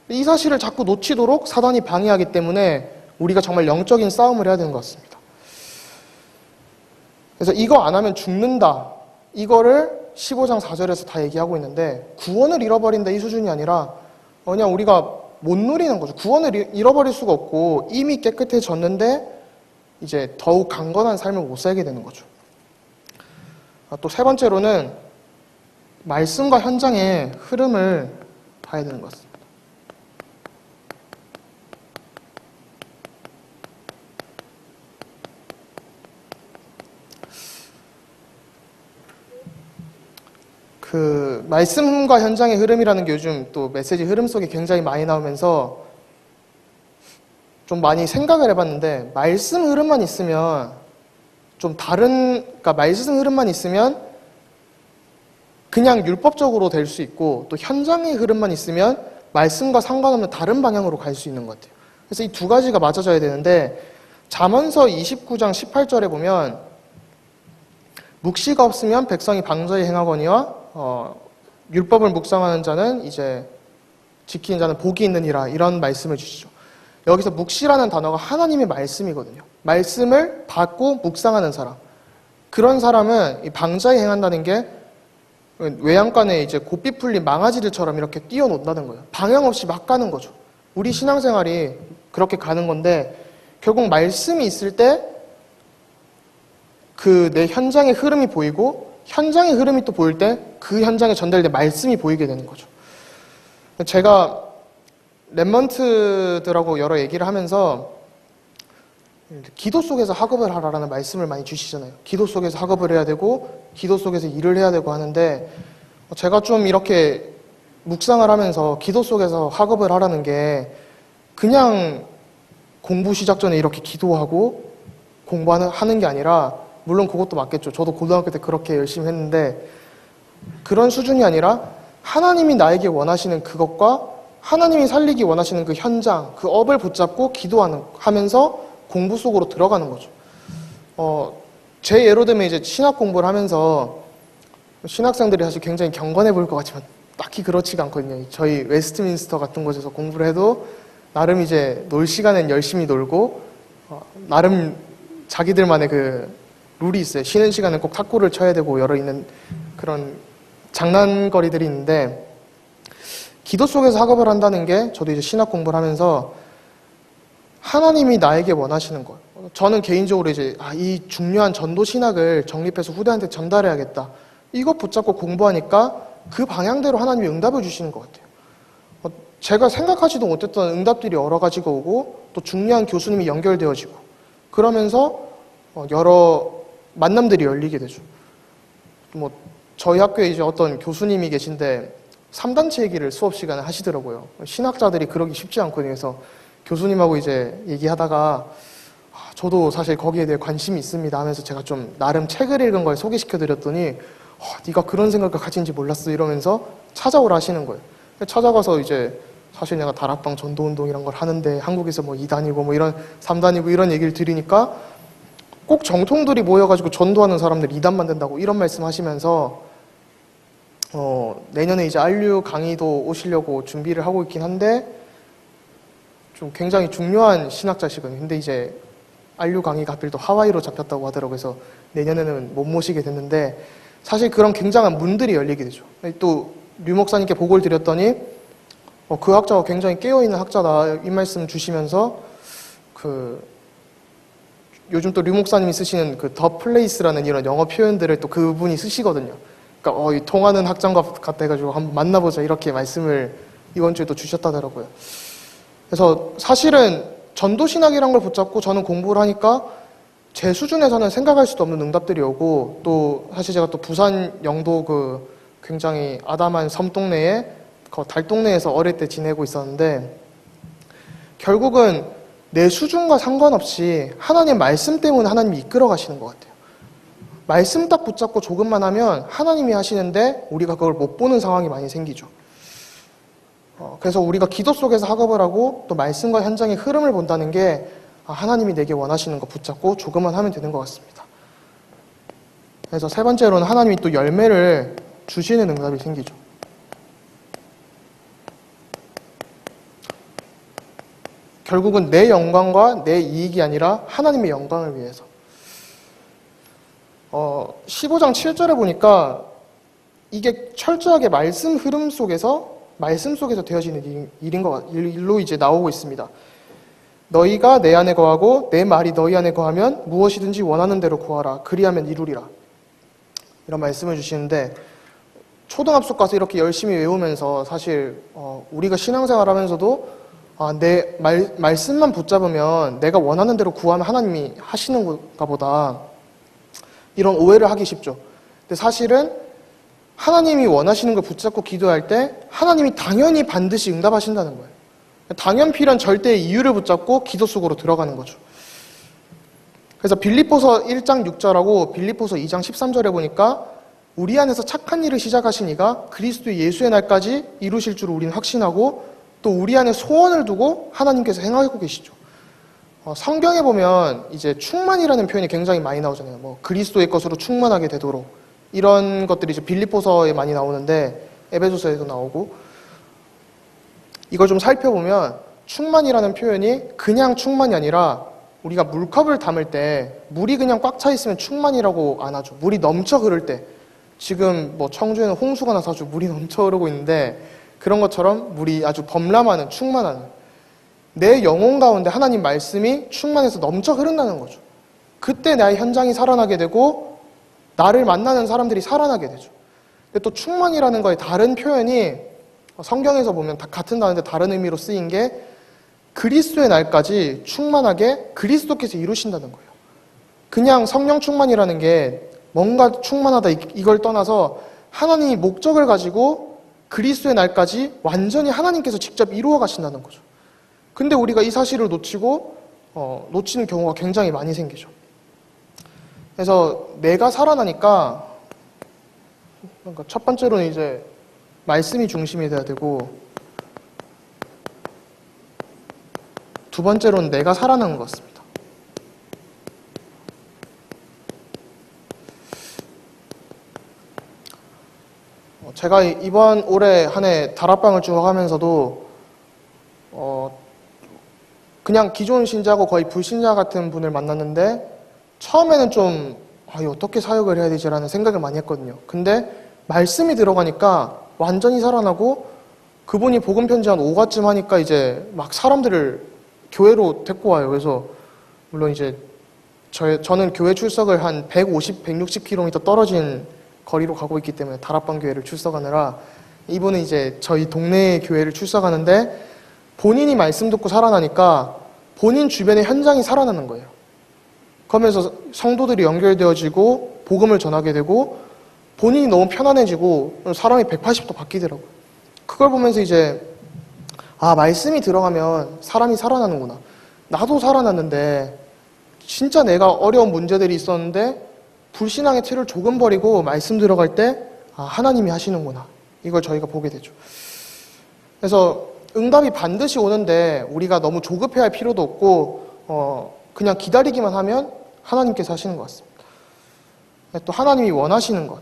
이 사실을 자꾸 놓치도록 사단이 방해하기 때문에 우리가 정말 영적인 싸움을 해야 되는 것 같습니다. 그래서 이거 안 하면 죽는다. 이거를 15장 4절에서 다 얘기하고 있는데 구원을 잃어버린다 이 수준이 아니라 그냥 우리가 못 누리는 거죠. 구원을 잃어버릴 수가 없고 이미 깨끗해졌는데 이제 더욱 강건한 삶을 못 살게 되는 거죠. 또 세 번째로는 말씀과 현장의 흐름을 봐야 되는 것 같습니다. 그 말씀과 현장의 흐름이라는 게 요즘 또 메시지 흐름 속에 굉장히 많이 나오면서 좀 많이 생각을 해봤는데 말씀 흐름만 있으면 좀 그러니까 말씀 흐름만 있으면 그냥 율법적으로 될 수 있고 또 현장의 흐름만 있으면 말씀과 상관없는 다른 방향으로 갈 수 있는 것 같아요. 그래서 이 두 가지가 맞아져야 되는데 잠언서 29장 18절에 보면 묵시가 없으면 백성이 방자히 행하거니와 율법을 묵상하는 자는 이제 지키는 자는 복이 있느니라 이런 말씀을 주시죠. 여기서 묵시라는 단어가 하나님의 말씀이거든요. 말씀을 받고 묵상하는 사람. 그런 사람은 이 방자히 행한다는 게 외양간에 이제 고삐 풀린 망아지들처럼 이렇게 뛰어논다는 거예요. 방향 없이 막 가는 거죠. 우리 신앙생활이 그렇게 가는 건데 결국 말씀이 있을 때 그 내 현장의 흐름이 보이고 현장의 흐름이 또 보일 때 그 현장에 전달된 말씀이 보이게 되는 거죠. 제가 랩먼트들하고 여러 얘기를 하면서 기도 속에서 학업을 하라라는 말씀을 많이 주시잖아요. 기도 속에서 학업을 해야 되고 기도 속에서 일을 해야 되고 하는데 제가 좀 이렇게 묵상을 하면서 기도 속에서 학업을 하라는 게 그냥 공부 시작 전에 이렇게 기도하고 공부하는 게 아니라 물론 그것도 맞겠죠. 저도 고등학교 때 그렇게 열심히 했는데 그런 수준이 아니라 하나님이 나에게 원하시는 그것과 하나님이 살리기 원하시는 그 현장, 그 업을 붙잡고 하면서 공부 속으로 들어가는 거죠. 제 예로 들면 이제 신학 공부를 하면서 신학생들이 사실 굉장히 경건해 보일 것 같지만 딱히 그렇지가 않거든요. 저희 웨스트민스터 같은 곳에서 공부를 해도 나름 이제 놀 시간엔 열심히 놀고 나름 자기들만의 그 룰이 있어요. 쉬는 시간에 꼭 탁구를 쳐야 되고 여러 있는 그런 장난거리들이 있는데 기도 속에서 학업을 한다는 게 저도 이제 신학 공부를 하면서 하나님이 나에게 원하시는 것. 저는 개인적으로 이제 이 중요한 전도 신학을 정립해서 후대한테 전달해야겠다. 이거 붙잡고 공부하니까 그 방향대로 하나님이 응답을 주시는 것 같아요. 제가 생각하지도 못했던 응답들이 여러 가지가 오고 또 중요한 교수님이 연결되어지고 그러면서 여러 만남들이 열리게 되죠. 뭐 저희 학교에 이제 어떤 교수님이 계신데 3단체 얘기를 수업 시간에 하시더라고요. 신학자들이 그러기 쉽지 않거든요. 그래서 교수님하고 이제 얘기하다가 저도 사실 거기에 대해 관심이 있습니다 하면서 제가 좀 나름 책을 읽은 걸 소개시켜 드렸더니 네가 그런 생각을 가진지 몰랐어 이러면서 찾아오라 하시는 거예요. 찾아가서 이제 사실 내가 다락방 전도운동 이런 걸 하는데 한국에서 뭐 2단이고 뭐 이런 3단이고 이런 얘기를 드리니까 꼭 정통들이 모여가지고 전도하는 사람들 2단 만든다고 이런 말씀 하시면서 내년에 이제 RU 강의도 오시려고 준비를 하고 있긴 한데 좀 굉장히 중요한 신학자시거든요. 근데 이제 RU 강의가 하필 또 하와이로 잡혔다고 하더라고요. 그래서 내년에는 못 모시게 됐는데 사실 그런 굉장한 문들이 열리게 되죠. 또 류 목사님께 보고를 드렸더니 그 학자가 굉장히 깨어있는 학자다 이 말씀 주시면서 요즘 또 류 목사님이 쓰시는 그 더 플레이스라는 이런 영어 표현들을 또 그분이 쓰시거든요. 그러니까 이 통하는 학장과 같다 해가지고 한번 만나보자 이렇게 말씀을 이번 주에 또 주셨다더라고요. 그래서 사실은 전도신학이란 걸 붙잡고 저는 공부를 하니까 제 수준에서는 생각할 수도 없는 응답들이 오고 또 사실 제가 또 부산 영도 그 굉장히 아담한 섬 동네에 그 달동네에서 어릴 때 지내고 있었는데 결국은 내 수준과 상관없이 하나님 말씀 때문에 하나님이 이끌어 가시는 것 같아요. 말씀 딱 붙잡고 조금만 하면 하나님이 하시는데 우리가 그걸 못 보는 상황이 많이 생기죠. 그래서 우리가 기도 속에서 학업을 하고 또 말씀과 현장의 흐름을 본다는 게 하나님이 내게 원하시는 거 붙잡고 조금만 하면 되는 것 같습니다. 그래서 세 번째로는 하나님이 또 열매를 주시는 응답이 생기죠. 결국은 내 영광과 내 이익이 아니라 하나님의 영광을 위해서. 15장 7절에 보니까 이게 철저하게 말씀 속에서 되어지는 일로 이제 나오고 있습니다. 너희가 내 안에 거하고 내 말이 너희 안에 거하면 무엇이든지 원하는 대로 구하라. 그리하면 이루리라. 이런 말씀을 주시는데 초등학교 가서 이렇게 열심히 외우면서 사실 우리가 신앙생활하면서도 내 말씀만 붙잡으면 내가 원하는 대로 구하면 하나님이 하시는가 보다 이런 오해를 하기 쉽죠. 근데 사실은 하나님이 원하시는 걸 붙잡고 기도할 때 하나님이 당연히 반드시 응답하신다는 거예요. 당연필한 절대의 이유를 붙잡고 기도 속으로 들어가는 거죠. 그래서 빌립보서 1장 6절하고 빌립보서 2장 13절에 보니까 우리 안에서 착한 일을 시작하신 이가 그리스도 예수의 날까지 이루실 줄 우리는 확신하고 또 우리 안에 소원을 두고 하나님께서 행하고 계시죠. 성경에 보면 이제 충만이라는 표현이 굉장히 많이 나오잖아요. 뭐 그리스도의 것으로 충만하게 되도록 이런 것들이 이제 빌립보서에 많이 나오는데 에베소서에도 나오고 이걸 좀 살펴보면 충만이라는 표현이 그냥 충만이 아니라 우리가 물컵을 담을 때 물이 그냥 꽉 차 있으면 충만이라고 안 하죠. 물이 넘쳐 흐를 때 지금 뭐 청주에는 홍수가 나서 아주 물이 넘쳐 흐르고 있는데 그런 것처럼 물이 아주 범람하는 충만한 내 영혼 가운데 하나님 말씀이 충만해서 넘쳐 흐른다는 거죠. 그때 나의 현장이 살아나게 되고 나를 만나는 사람들이 살아나게 되죠. 근데 또 충만이라는 거의 다른 표현이 성경에서 보면 다 같은 단어인데 다른 의미로 쓰인 게 그리스도의 날까지 충만하게 그리스도께서 이루신다는 거예요. 그냥 성령 충만이라는 게 뭔가 충만하다 이걸 떠나서 하나님이 목적을 가지고 그리스도의 날까지 완전히 하나님께서 직접 이루어 가신다는 거죠. 근데 우리가 이 사실을 놓치고 놓치는 경우가 굉장히 많이 생기죠. 그래서 내가 살아나니까 그러니까 첫 번째로는 이제 말씀이 중심이 돼야 되고 두 번째로는 내가 살아나는 것 같습니다. 제가 이번 올해 한 해 다락방을 쭉 하면서도 그냥 기존 신자고 거의 불신자 같은 분을 만났는데 처음에는 좀 이거 어떻게 사역을 해야 되지라는 생각을 많이 했거든요. 근데 말씀이 들어가니까 완전히 살아나고 그분이 복음 편지 한 5화쯤 하니까 이제 막 사람들을 교회로 데리고 와요. 그래서 물론 이제 저는 교회 출석을 한 150, 160km 떨어진 거리로 가고 있기 때문에 다락방 교회를 출석하느라 이분은 이제 저희 동네 교회를 출석하는데 본인이 말씀 듣고 살아나니까 본인 주변의 현장이 살아나는 거예요. 그러면서 성도들이 연결되어지고 복음을 전하게 되고 본인이 너무 편안해지고 사람이 180도 바뀌더라고요. 그걸 보면서 이제 말씀이 들어가면 사람이 살아나는구나. 나도 살아났는데 진짜 내가 어려운 문제들이 있었는데 불신앙의 틀을 조금 버리고 말씀 들어갈 때 하나님이 하시는구나. 이걸 저희가 보게 되죠. 그래서 응답이 반드시 오는데 우리가 너무 조급해할 필요도 없고 그냥 기다리기만 하면 하나님께서 하시는 것 같습니다. 또 하나님이 원하시는 것.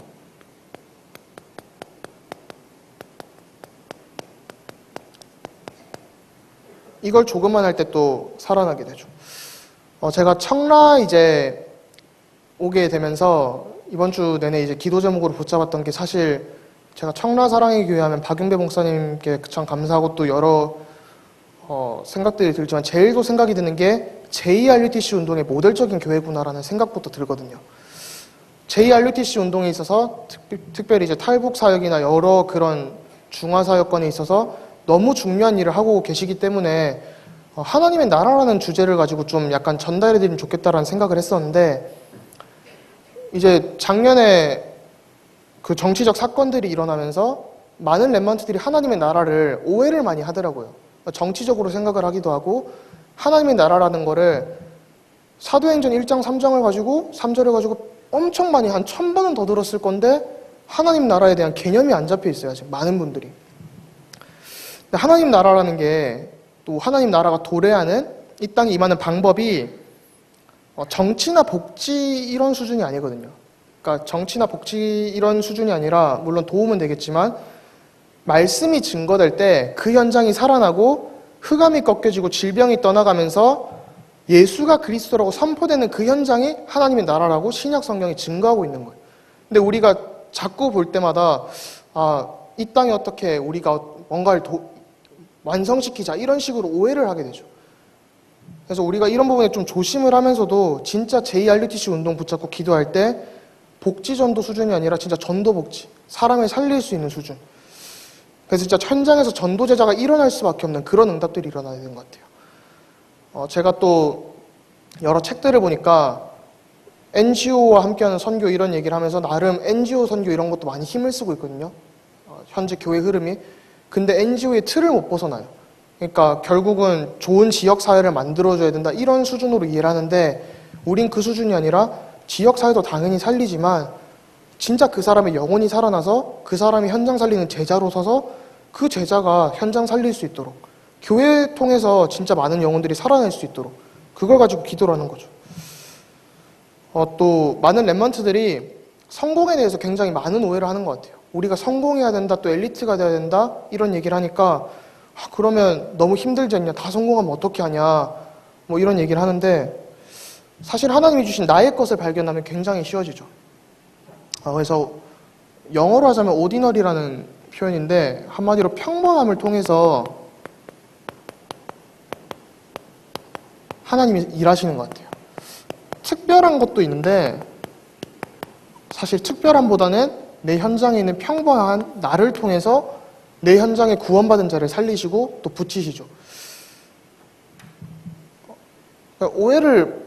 이걸 조금만 할 때 또 살아나게 되죠. 제가 청라 이제 오게 되면서 이번 주 내내 이제 기도 제목으로 붙잡았던 게 사실 제가 청라 사랑의 교회 하면 박용배 목사님께 참 감사하고 또 여러 생각들이 들지만 제일 더 생각이 드는 게 JRUTC 운동의 모델적인 교회구나라는 생각부터 들거든요. JRUTC 운동에 있어서 특별히 이제 탈북 사역이나 여러 그런 중화 사역권에 있어서 너무 중요한 일을 하고 계시기 때문에 하나님의 나라라는 주제를 가지고 좀 약간 전달해드리면 좋겠다라는 생각을 했었는데 이제 작년에 그 정치적 사건들이 일어나면서 많은 랩런트들이 하나님의 나라를 오해를 많이 하더라고요. 정치적으로 생각을 하기도 하고 하나님의 나라라는 거를 사도행전 1장 3장을 가지고 3절을 가지고 엄청 많이 한 1000번은 더 들었을 건데 하나님 나라에 대한 개념이 안 잡혀 있어요. 아직 많은 분들이. 근데 하나님 나라라는 게 또 하나님 나라가 도래하는 이 땅에 임하는 방법이 정치나 복지 이런 수준이 아니거든요. 그러니까 정치나 복지 이런 수준이 아니라 물론 도움은 되겠지만 말씀이 증거될 때 그 현장이 살아나고 흑암이 꺾여지고 질병이 떠나가면서 예수가 그리스도라고 선포되는 그 현장이 하나님의 나라라고 신약 성경이 증거하고 있는 거예요. 근데 우리가 자꾸 볼 때마다 이 땅에 어떻게 우리가 뭔가를 완성시키자 이런 식으로 오해를 하게 되죠. 그래서 우리가 이런 부분에 좀 조심을 하면서도 진짜 JRUTC 운동 붙잡고 기도할 때 복지 전도 수준이 아니라 진짜 전도 복지, 사람을 살릴 수 있는 수준. 그래서 진짜 현장에서 전도 제자가 일어날 수밖에 없는 그런 응답들이 일어나야 되는 것 같아요. 제가 또 여러 책들을 보니까 NGO와 함께하는 선교 이런 얘기를 하면서 나름 NGO 선교 이런 것도 많이 힘을 쓰고 있거든요. 현재 교회 흐름이. 근데 NGO의 틀을 못 벗어나요. 그러니까 결국은 좋은 지역사회를 만들어줘야 된다 이런 수준으로 이해를 하는데 우린 그 수준이 아니라 지역사회도 당연히 살리지만 진짜 그 사람의 영혼이 살아나서 그 사람이 현장 살리는 제자로 서서 그 제자가 현장 살릴 수 있도록 교회 통해서 진짜 많은 영혼들이 살아날 수 있도록 그걸 가지고 기도를 하는 거죠. 또 많은 랩런트들이 성공에 대해서 굉장히 많은 오해를 하는 것 같아요. 우리가 성공해야 된다, 또 엘리트가 돼야 된다 이런 얘기를 하니까 그러면 너무 힘들지 않냐, 다 성공하면 어떻게 하냐 뭐 이런 얘기를 하는데, 사실 하나님이 주신 나의 것을 발견하면 굉장히 쉬워지죠. 그래서 영어로 하자면 ordinary라는 표현인데, 한마디로 평범함을 통해서 하나님이 일하시는 것 같아요. 특별한 것도 있는데 사실 특별함보다는 내 현장에 있는 평범한 나를 통해서 내 현장에 구원받은 자를 살리시고 또 붙이시죠. 오해를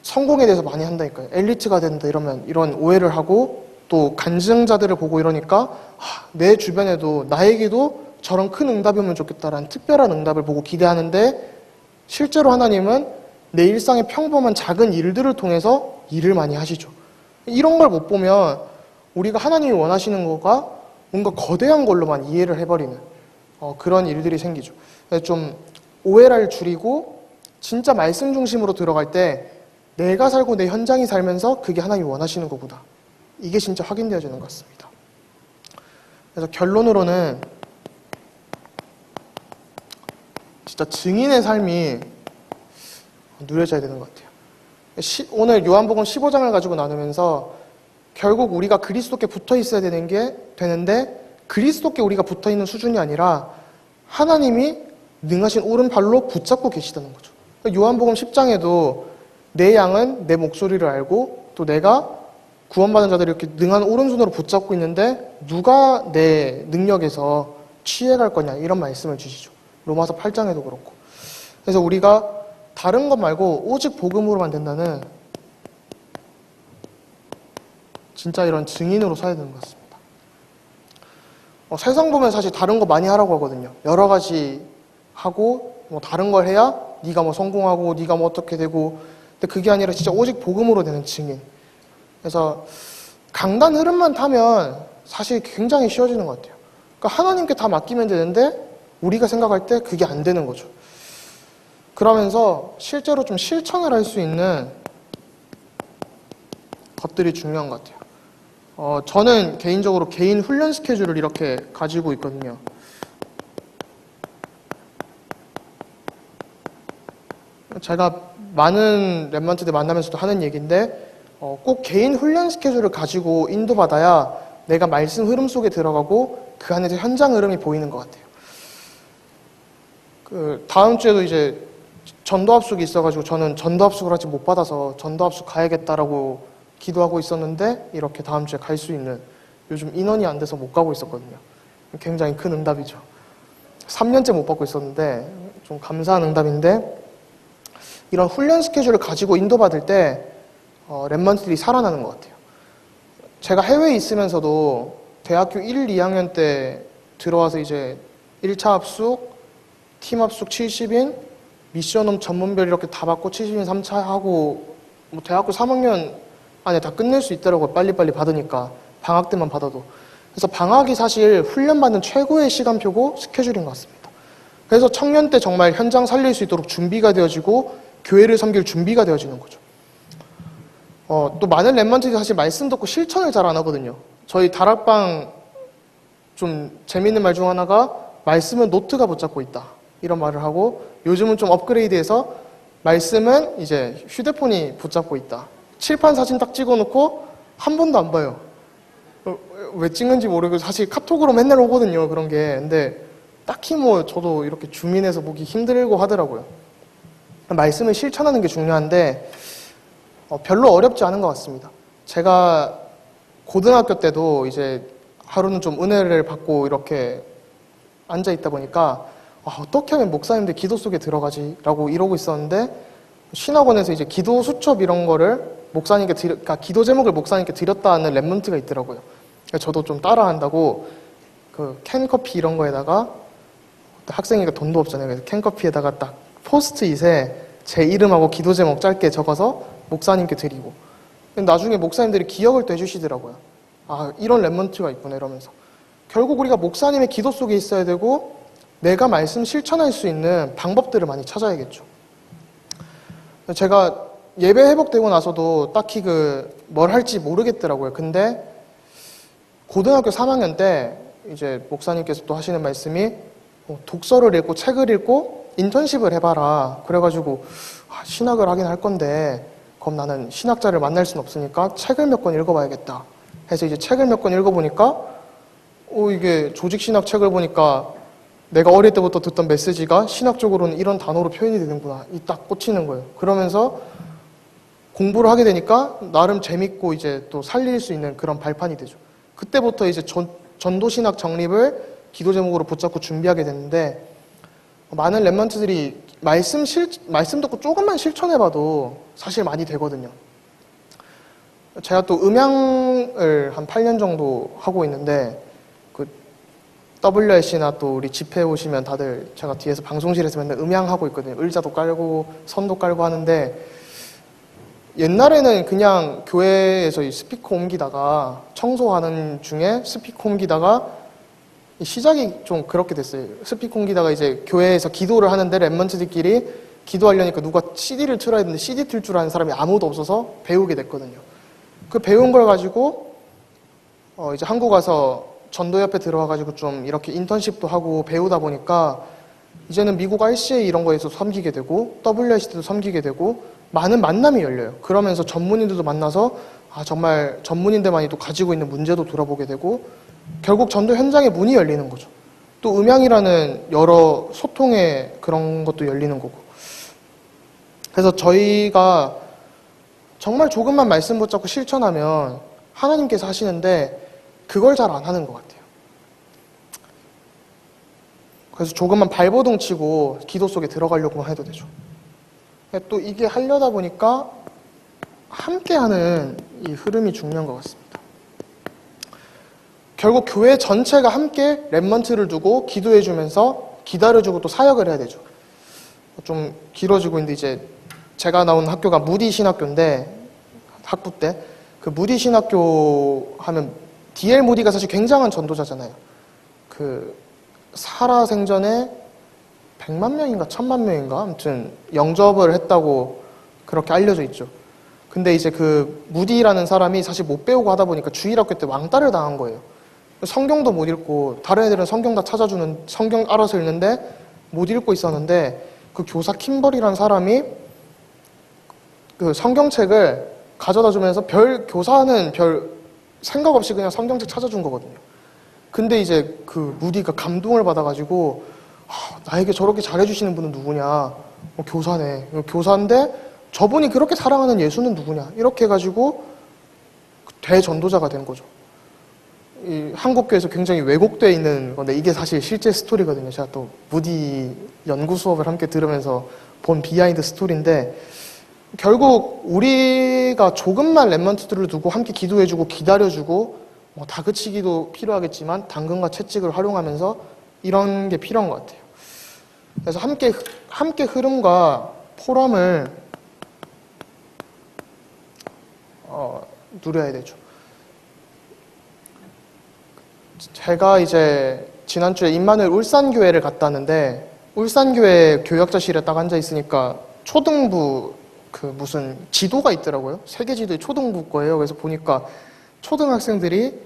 성공에 대해서 많이 한다니까요. 엘리트가 된다 이러면 이런 오해를 하고, 또 간증자들을 보고 이러니까 내 주변에도 나에게도 저런 큰 응답이 오면 좋겠다라는 특별한 응답을 보고 기대하는데, 실제로 하나님은 내 일상의 평범한 작은 일들을 통해서 일을 많이 하시죠. 이런 걸 못 보면 우리가 하나님이 원하시는 거가 뭔가 거대한 걸로만 이해를 해버리는 그런 일들이 생기죠. 그래서 좀 오해를 줄이고 진짜 말씀 중심으로 들어갈 때 내가 살고 내 현장이 살면서 그게 하나님이 원하시는 거구나, 이게 진짜 확인되어지는 것 같습니다. 그래서 결론으로는 진짜 증인의 삶이 누려져야 되는 것 같아요. 오늘 요한복음 15장을 가지고 나누면서 결국 우리가 그리스도께 붙어 있어야 되는데 그리스도께 우리가 붙어 있는 수준이 아니라 하나님이 능하신 오른발로 붙잡고 계시다는 거죠. 요한복음 10장에도 내 양은 내 목소리를 알고 또 내가 구원받은 자들을 이렇게 능한 오른손으로 붙잡고 있는데 누가 내 능력에서 취해갈 거냐, 이런 말씀을 주시죠. 로마서 8장에도 그렇고. 그래서 우리가 다른 것 말고 오직 복음으로만 된다는 진짜 이런 증인으로 서야 되는 것 같습니다. 세상 보면 사실 다른 거 많이 하라고 하거든요. 여러 가지 하고 뭐 다른 걸 해야 네가 뭐 성공하고 네가 뭐 어떻게 되고, 근데 그게 아니라 진짜 오직 복음으로 되는 증인. 그래서 강단 흐름만 타면 사실 굉장히 쉬워지는 것 같아요. 그러니까 하나님께 다 맡기면 되는데 우리가 생각할 때 그게 안 되는 거죠. 그러면서 실제로 좀 실천을 할 수 있는 것들이 중요한 것 같아요. 저는 개인적으로 개인 훈련 스케줄을 이렇게 가지고 있거든요. 제가 많은 랩런트들 만나면서도 하는 얘기인데, 꼭 개인 훈련 스케줄을 가지고 인도받아야 내가 말씀 흐름 속에 들어가고 그 안에서 현장 흐름이 보이는 것 같아요. 다음 주에도 이제 전도합숙이 있어가지고 저는 전도합숙을 아직 못 받아서 전도합숙 가야겠다라고 기도하고 있었는데, 이렇게 다음 주에 갈 수 있는, 요즘 인원이 안 돼서 못 가고 있었거든요. 굉장히 큰 응답이죠. 3년째 못 받고 있었는데 좀 감사한 응답인데, 이런 훈련 스케줄을 가지고 인도받을 때 랩런트들이 살아나는 것 같아요. 제가 해외에 있으면서도 대학교 1, 2학년 때 들어와서 이제 1차 합숙, 팀 합숙 70인, 미션홈 전문별 이렇게 다 받고 70인 3차 하고, 뭐 대학교 3학년 안에 다 끝낼 수 있더라고요. 빨리빨리 받으니까. 방학 때만 받아도. 그래서 방학이 사실 훈련받는 최고의 시간표고 스케줄인 것 같습니다. 그래서 청년 때 정말 현장 살릴 수 있도록 준비가 되어지고 교회를 섬길 준비가 되어지는 거죠. 또 많은 랩런트들이 사실 말씀 듣고 실천을 잘 안 하거든요. 저희 다락방 좀 재밌는 말 중 하나가 말씀은 노트가 붙잡고 있다, 이런 말을 하고, 요즘은 좀 업그레이드해서 말씀은 이제 휴대폰이 붙잡고 있다. 칠판 사진 딱 찍어놓고 한 번도 안 봐요. 왜 찍는지 모르고 사실 카톡으로 맨날 오거든요, 그런 게. 근데 딱히 뭐 저도 이렇게 주민해서 보기 힘들고 하더라고요. 말씀을 실천하는 게 중요한데 별로 어렵지 않은 것 같습니다. 제가 고등학교 때도 이제 하루는 좀 은혜를 받고 이렇게 앉아 있다 보니까 어떻게 하면 목사님들 기도 속에 들어가지? 라고 이러고 있었는데, 신학원에서 이제 기도 수첩 이런 거를 목사님께 그러니까 기도 제목을 목사님께 드렸다는 랩런트가 있더라고요. 그래서 저도 좀 따라한다고 그 캔커피 이런 거에다가, 학생이니까 돈도 없잖아요. 그래서 캔커피에다가 딱 포스트잇에 제 이름하고 기도 제목 짧게 적어서 목사님께 드리고, 나중에 목사님들이 기억을 또 해주시더라고요. 이런 랩런트가 있구나 이러면서. 결국 우리가 목사님의 기도 속에 있어야 되고 내가 말씀 실천할 수 있는 방법들을 많이 찾아야겠죠. 제가 예배 회복되고 나서도 딱히 뭘 할지 모르겠더라고요. 근데 고등학교 3학년 때 이제 목사님께서 또 하시는 말씀이 독서를 읽고 책을 읽고 인턴십을 해봐라. 그래가지고 신학을 하긴 할 건데 그럼 나는 신학자를 만날 수는 없으니까 책을 몇 권 읽어봐야겠다 해서 이제 책을 몇 권 읽어보니까 이게 조직신학 책을 보니까 내가 어릴 때부터 듣던 메시지가 신학적으로는 이런 단어로 표현이 되는구나. 이 딱 꽂히는 거예요. 그러면서 공부를 하게 되니까 나름 재밌고 이제 또 살릴 수 있는 그런 발판이 되죠. 그때부터 이제 전도신학 정립을 기도 제목으로 붙잡고 준비하게 됐는데 많은 랩런트들이 말씀 듣고 조금만 실천해봐도 사실 많이 되거든요. 제가 또 음향을 한 8년 정도 하고 있는데 WRC나 또 우리 집회 오시면 다들 제가 뒤에서 방송실에서 맨날 음향하고 있거든요. 의자도 깔고 선도 깔고 하는데 옛날에는 그냥 교회에서 이 스피커 옮기다가 청소하는 중에 스피커 옮기다가 시작이 좀 그렇게 됐어요. 스피커 옮기다가 이제 교회에서 기도를 하는데 랩런트들끼리 기도하려니까 누가 CD를 틀어야 되는데 CD 틀 줄 아는 사람이 아무도 없어서 배우게 됐거든요. 그 배운 걸 가지고 이제 한국 와서 전도협회 들어와가지고 좀 이렇게 인턴십도 하고 배우다 보니까 이제는 미국 RCA 이런 거에서 섬기게 되고 WRC도 섬기게 되고 많은 만남이 열려요. 그러면서 전문인들도 만나서 정말 전문인들만이 또 가지고 있는 문제도 돌아보게 되고 결국 전도 현장에 문이 열리는 거죠. 또 음향이라는 여러 소통의 그런 것도 열리는 거고. 그래서 저희가 정말 조금만 말씀 붙잡고 실천하면 하나님께서 하시는데 그걸 잘 안 하는 것 같아요. 그래서 조금만 발버둥 치고 기도 속에 들어가려고만 해도 되죠. 또 이게 하려다 보니까 함께하는 이 흐름이 중요한 것 같습니다. 결국 교회 전체가 함께 랩런트를 두고 기도해주면서 기다려주고 또 사역을 해야 되죠. 좀 길어지고 있는데 이제 제가 나온 학교가 무디 신학교인데 학부 때 그 무디 신학교 하면 D.L. 무디가 사실 굉장한 전도자잖아요. 살아생전에 100만 명인가 1000만 명인가 아무튼 영접을 했다고 그렇게 알려져 있죠. 근데 이제 무디라는 사람이 사실 못 배우고 하다 보니까 주일학교 때 왕따를 당한 거예요. 성경도 못 읽고 다른 애들은 성경 다 찾아주는 성경 알아서 읽는데 못 읽고 있었는데 그 교사 킴벌이라는 사람이 그 성경책을 가져다 주면서 교사는 별 생각 없이 그냥 성경책 찾아준 거거든요. 근데 이제 무디가 감동을 받아가지고 나에게 저렇게 잘해주시는 분은 누구냐? 교사네. 교사인데 저분이 그렇게 사랑하는 예수는 누구냐? 이렇게 해가지고 대전도자가 된 거죠. 이 한국교회에서 굉장히 왜곡되어 있는 건데 이게 사실 실제 스토리거든요. 제가 또 무디 연구 수업을 함께 들으면서 본 비하인드 스토리인데 결국 우리가 조금만 랩런트들을 두고 함께 기도해주고 기다려주고 다그치기도 필요하겠지만 당근과 채찍을 활용하면서 이런 게 필요한 것 같아요. 그래서 함께 흐름과 포럼을 누려야 되죠. 제가 이제 지난주에 임마누엘 울산교회를 갔다 왔는데 울산교회 교역자실에 딱 앉아 있으니까 초등부 무슨 지도가 있더라고요. 세계 지도의 초등부 거예요. 그래서 보니까 초등학생들이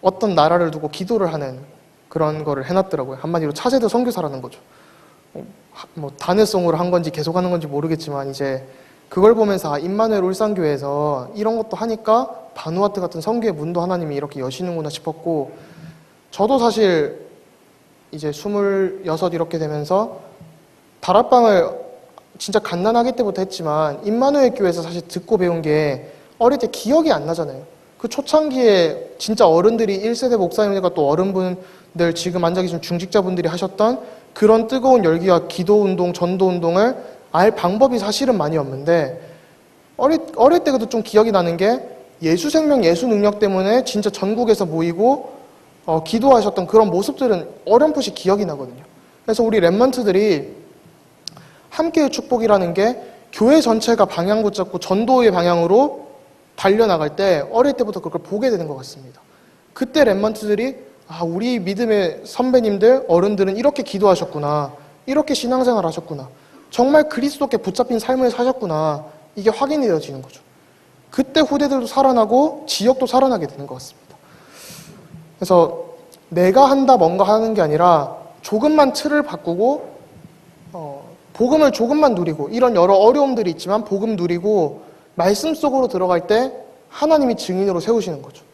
어떤 나라를 두고 기도를 하는 그런 거를 해놨더라고요. 한마디로 차세대 선교사라는 거죠. 단회성으로 한 건지 계속 하는 건지 모르겠지만 이제 그걸 보면서 임마누엘 울산교회에서 이런 것도 하니까 바누아투 같은 선교의 문도 하나님이 이렇게 여시는구나 싶었고 저도 사실 이제 26 이렇게 되면서 다락방을 진짜 갓난아기 때부터 했지만 임마누엘 교회에서 사실 듣고 배운 게 어릴 때 기억이 안 나잖아요. 그 초창기에 진짜 어른들이 1세대 목사님들과 또 어른분들 지금 앉아 계신 중직자분들이 하셨던 그런 뜨거운 열기와 기도운동, 전도운동을 알 방법이 사실은 많이 없는데 어릴 때 그래도 좀 기억이 나는 게 예수생명, 예수능력 때문에 진짜 전국에서 모이고 기도하셨던 그런 모습들은 어렴풋이 기억이 나거든요. 그래서 우리 랩런트들이 함께의 축복이라는 게 교회 전체가 방향 붙잡고 전도의 방향으로 달려나갈 때 어릴 때부터 그걸 보게 되는 것 같습니다. 그때 랩런트들이 아, 우리 믿음의 선배님들, 어른들은 이렇게 기도하셨구나. 이렇게 신앙생활 하셨구나. 정말 그리스도께 붙잡힌 삶을 사셨구나. 이게 확인이 되어지는 거죠. 그때 후대들도 살아나고 지역도 살아나게 되는 것 같습니다. 그래서 내가 한다 뭔가 하는 게 아니라 조금만 틀을 바꾸고 복음을 조금만 누리고 이런 여러 어려움들이 있지만 복음 누리고 말씀 속으로 들어갈 때 하나님이 증인으로 세우시는 거죠.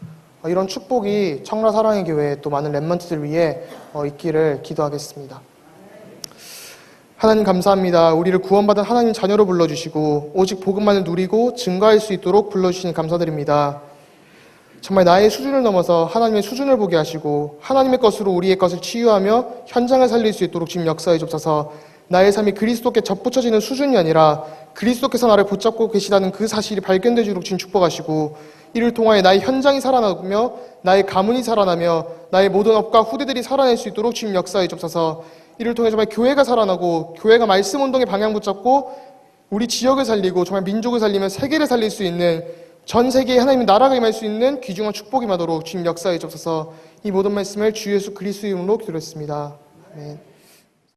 이런 축복이 청라 사랑의 교회에 또 많은 렘넌트들 위해 있기를 기도하겠습니다. 하나님 감사합니다. 우리를 구원받은 하나님 자녀로 불러주시고 오직 복음만을 누리고 증거할 수 있도록 불러주시니 감사드립니다. 정말 나의 수준을 넘어서 하나님의 수준을 보게 하시고 하나님의 것으로 우리의 것을 치유하며 현장을 살릴 수 있도록 주님 역사해 주옵소서. 나의 삶이 그리스도께 접붙여지는 수준이 아니라 그리스도께서 나를 붙잡고 계시다는 그 사실이 발견되도록 주님 축복하시고 이를 통하여 나의 현장이 살아나며 나의 가문이 살아나며 나의 모든 업과 후대들이 살아날 수 있도록 주님 역사해 주옵소서. 이를 통해 정말 교회가 살아나고 교회가 말씀 운동의 방향 붙잡고 우리 지역을 살리고 정말 민족을 살리며 세계를 살릴 수 있는 전 세계에 하나님의 나라가 임할 수 있는 귀중한 축복이 임하도록 주님 역사해 주옵소서. 이 모든 말씀을 주 예수 그리스도의 이름으로 기도했습니다. 아멘.